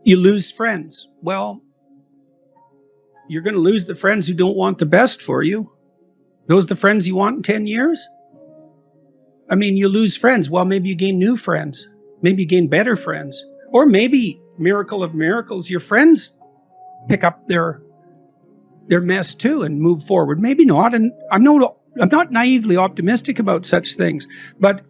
You lose friends. Well, you're going to lose the friends who don't want the best for you. Those are the friends you want in 10 years? I mean, you lose friends. Well, maybe you gain new friends. Maybe you gain better friends. Or maybe, miracle of miracles, your friends pick up their mess too and move forward. Maybe not. And I'm not naively optimistic about such things. But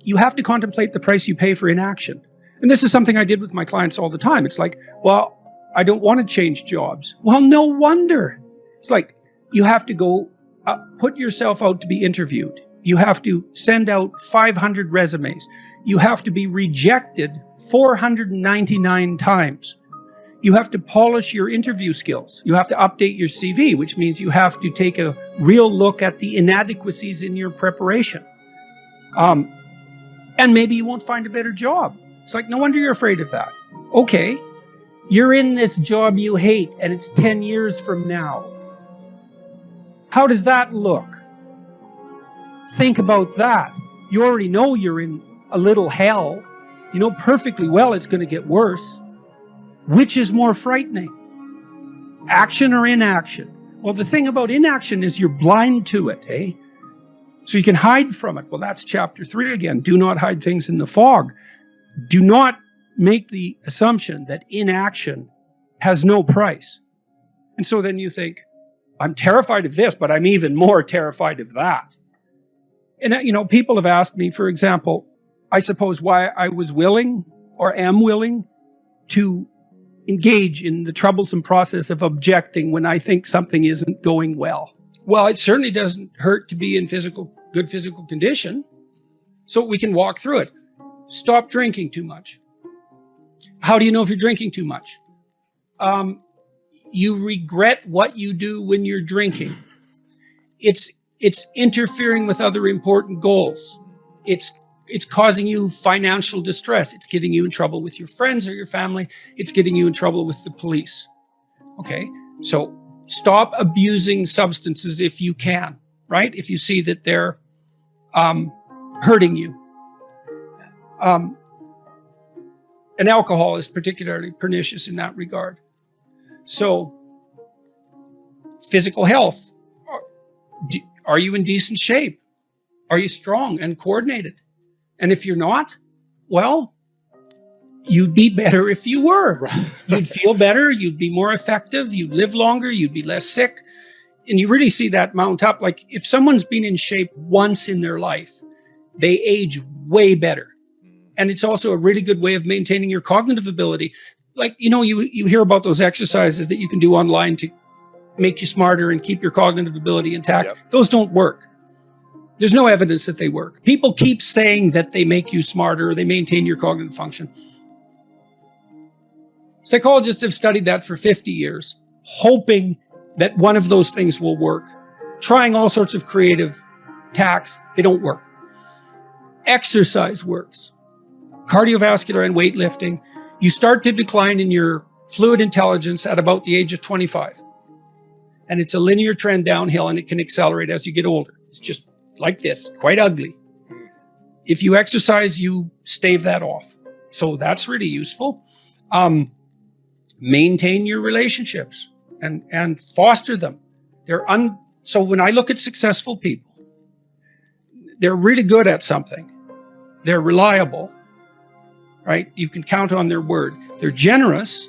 you have to contemplate the price you pay for inaction. And this is something I did with my clients all the time. It's like, well, I don't want to change jobs. Well, no wonder. It's like you have to go put yourself out to be interviewed. You have to send out 500 resumes. You have to be rejected 499 times. You have to polish your interview skills. You have to update your CV, which means you have to take a real look at the inadequacies in your preparation. And maybe you won't find a better job. It's like, no wonder you're afraid of that. Okay, you're in this job you hate, and it's 10 years from now. How does that look? Think about that. You already know you're in a little hell. You know perfectly well it's going to get worse. Which is more frightening? Action or inaction? Well, the thing about inaction is you're blind to it, eh? So you can hide from it. Well, that's chapter 3 again. Do not hide things in the fog. Do not make the assumption that inaction has no price. And so then you think, I'm terrified of this, but I'm even more terrified of that. And, you know, people have asked me, for example, I suppose why I was willing or am willing to engage in the troublesome process of objecting when I think something isn't going well. Well, it certainly doesn't hurt to be in good physical condition, so we can walk through it. Stop drinking too much. How do you know if you're drinking too much? You regret what you do when you're drinking. It's interfering with other important goals. It's causing you financial distress. It's getting you in trouble with your friends or your family. It's getting you in trouble with the police. Okay, so stop abusing substances if you can, right? If you see that they're hurting you. And alcohol is particularly pernicious in that regard. So, physical health. Are you in decent shape? Are you strong and coordinated? And if you're not, well, you'd be better if you were. You'd feel better. You'd be more effective. You'd live longer. You'd be less sick. And you really see that mount up. Like if someone's been in shape once in their life, they age way better. And it's also a really good way of maintaining your cognitive ability. Like, you know, you hear about those exercises that you can do online to make you smarter and keep your cognitive ability intact. Yep. Those don't work. There's no evidence that they work. People keep saying that they make you smarter or they maintain your cognitive function. Psychologists have studied that for 50 years, hoping that one of those things will work. Trying all sorts of creative tacks, they don't work. Exercise works. Cardiovascular and weightlifting, you start to decline in your fluid intelligence at about the age of 25. And it's a linear trend downhill, and it can accelerate as you get older. It's just like this, quite ugly. If you exercise, you stave that off. So that's really useful. Maintain your relationships and foster them. So when I look at successful people, they're really good at something. They're reliable, right? You can count on their word. They're generous,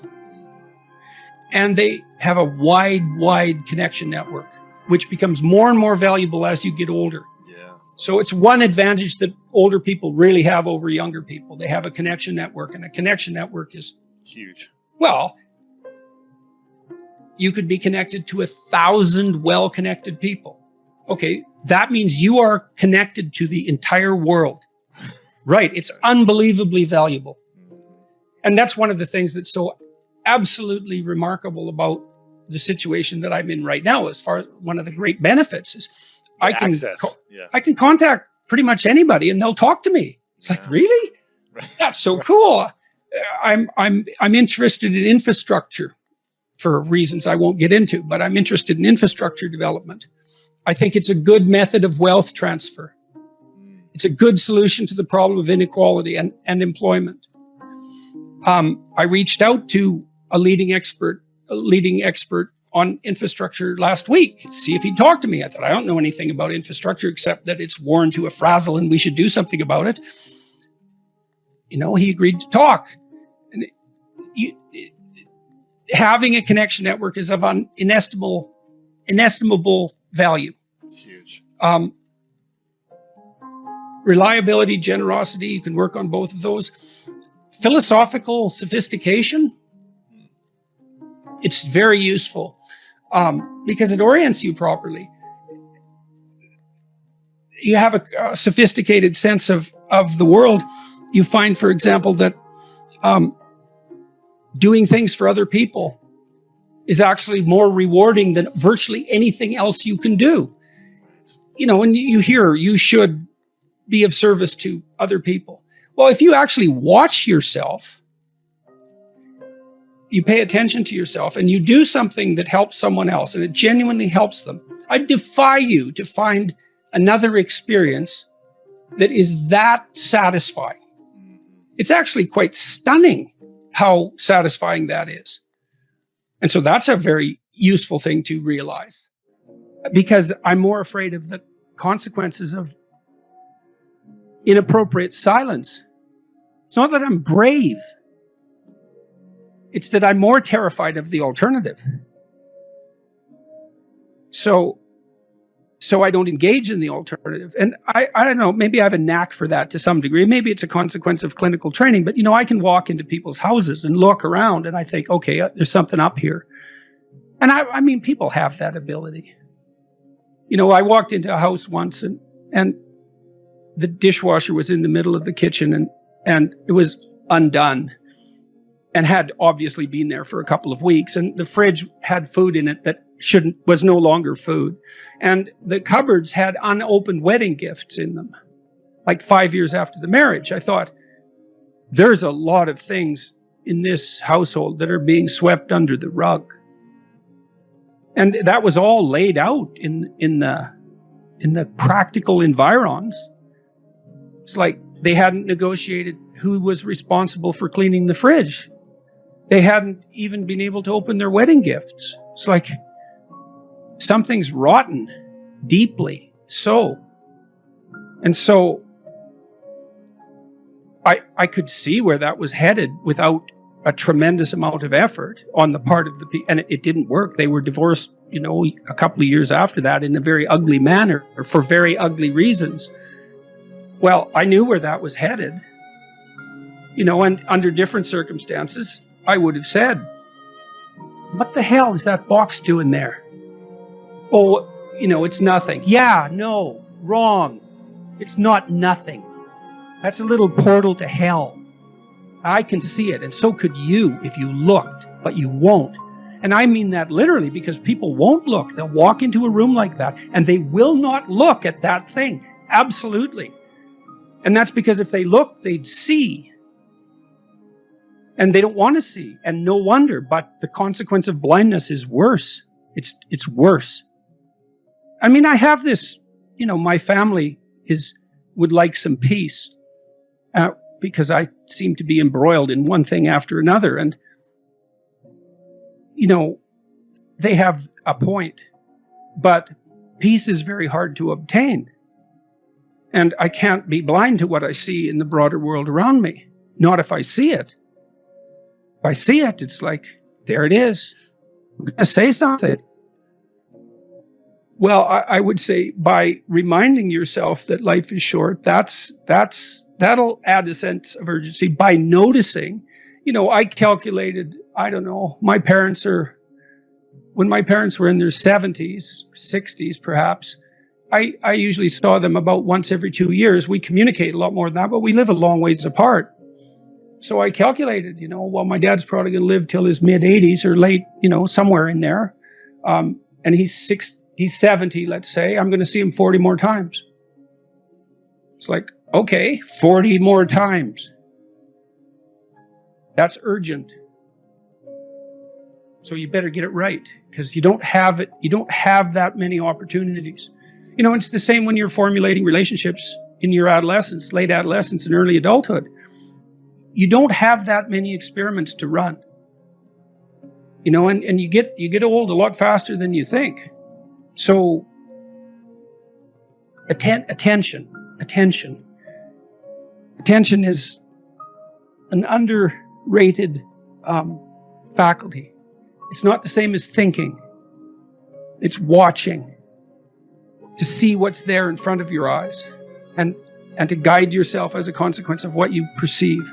and they have a wide connection network, which becomes more and more valuable as you get older. Yeah. So it's one advantage that older people really have over younger people. They have a connection network, and a connection network is huge. Well, you could be connected to 1,000 well-connected people. Okay, that means you are connected to the entire world. Right, it's unbelievably valuable. And that's one of the things that's so absolutely remarkable about the situation that I'm in right now. As far as one of the great benefits is I can contact pretty much anybody and they'll talk to me. It's like, really? That's so cool. I'm interested in infrastructure for reasons I won't get into, but I'm interested in infrastructure development. I think it's a good method of wealth transfer. It's a good solution to the problem of inequality and employment. I reached out to a leading expert on infrastructure last week to see if he'd talk to me. I thought, I don't know anything about infrastructure except that it's worn to a frazzle and we should do something about it. He agreed to talk. And having a connection network is of inestimable value. It's huge. Reliability, generosity, you can work on both of those. Philosophical sophistication, it's very useful because it orients you properly. You have a sophisticated sense of the world. You find, for example, that doing things for other people is actually more rewarding than virtually anything else you can do. And you hear you should be of service to other people. Well, if you actually watch yourself, you pay attention to yourself and you do something that helps someone else and it genuinely helps them, I defy you to find another experience that is that satisfying. It's actually quite stunning how satisfying that is. And so that's a very useful thing to realize. Because I'm more afraid of the consequences of inappropriate silence. It's not that I'm brave. It's that I'm more terrified of the alternative. So I don't engage in the alternative. And I don't know, maybe I have a knack for that to some degree. Maybe it's a consequence of clinical training, but I can walk into people's houses and look around and I think, okay, there's something up here. And I mean, people have that ability. I walked into a house once and the dishwasher was in the middle of the kitchen and it was undone and had obviously been there for a couple of weeks. And the fridge had food in it that was no longer food. And the cupboards had unopened wedding gifts in them, like 5 years after the marriage. I thought, there's a lot of things in this household that are being swept under the rug. And that was all laid out in the practical environs. It's like they hadn't negotiated who was responsible for cleaning the fridge. They hadn't even been able to open their wedding gifts. It's like something's rotten, deeply so. And so I could see where that was headed without a tremendous amount of effort on the part of the people. And it didn't work. They were divorced, a couple of years after that in a very ugly manner or for very ugly reasons. Well, I knew where that was headed, and under different circumstances, I would have said, what the hell is that box doing there? Oh, it's nothing. Yeah, no, wrong. It's not nothing. That's a little portal to hell. I can see it, and so could you if you looked, but you won't. And I mean that literally because people won't look. They'll walk into a room like that, and they will not look at that thing. Absolutely. And that's because if they looked, they'd see. And they don't want to see. And no wonder, but the consequence of blindness is worse. It's worse. I mean, I have this, my family would like some peace because I seem to be embroiled in one thing after another. And, they have a point, but peace is very hard to obtain. And I can't be blind to what I see in the broader world around me. Not if I see it. If I see it, it's like, there it is. I'm going to say something. Well, I would say by reminding yourself that life is short, that'll add a sense of urgency. By noticing, I calculated, I don't know, when my parents were in their 70s, 60s perhaps, I usually saw them about once every 2 years. We communicate a lot more than that, but we live a long ways apart. So I calculated, well, my dad's probably going to live till his mid-80s or late, somewhere in there. And he's 70, let's say. I'm going to see him 40 more times. It's like, okay, 40 more times. That's urgent. So you better get it right because you don't have it. You don't have that many opportunities. It's the same when you're formulating relationships in your adolescence, late adolescence, and early adulthood. you don't have that many experiments to run. You know, and you get old a lot faster than you think. So attention is an underrated faculty. It's not the same as thinking. It's watching, to see what's there in front of your eyes, and to guide yourself as a consequence of what you perceive.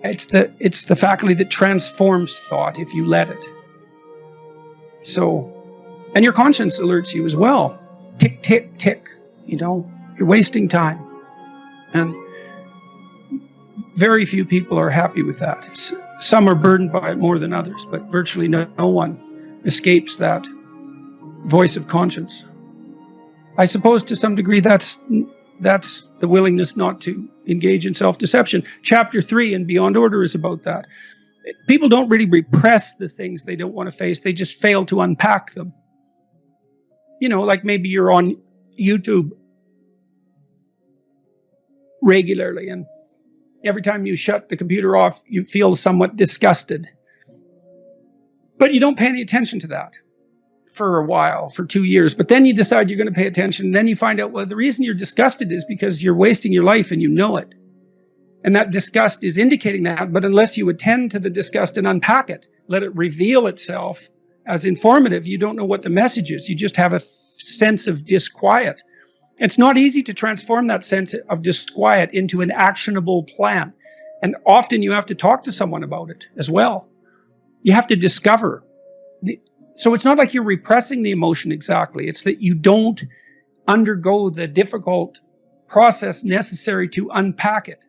It's the faculty that transforms thought if you let it. So, and your conscience alerts you as well. Tick, tick, tick. You know, you're wasting time. And very few people are happy with that. Some are burdened by it more than others, but virtually no one escapes that voice of conscience. I suppose to some degree that's the willingness not to engage in self-deception. Chapter 3 in Beyond Order is about that. People don't really repress the things they don't want to face. They just fail to unpack them. You know, like maybe you're on YouTube regularly, and every time you shut the computer off, you feel somewhat disgusted. But you don't pay any attention to that for a while, for 2 years. But then you decide you're going to pay attention. And then you find out, well, the reason you're disgusted is because you're wasting your life and you know it. And that disgust is indicating that. But unless you attend to the disgust and unpack it, let it reveal itself as informative, you don't know what the message is. You just have a sense of disquiet. It's not easy to transform that sense of disquiet into an actionable plan. And often you have to talk to someone about it as well. You have to discover. So it's not like you're repressing the emotion exactly. It's that you don't undergo the difficult process necessary to unpack it.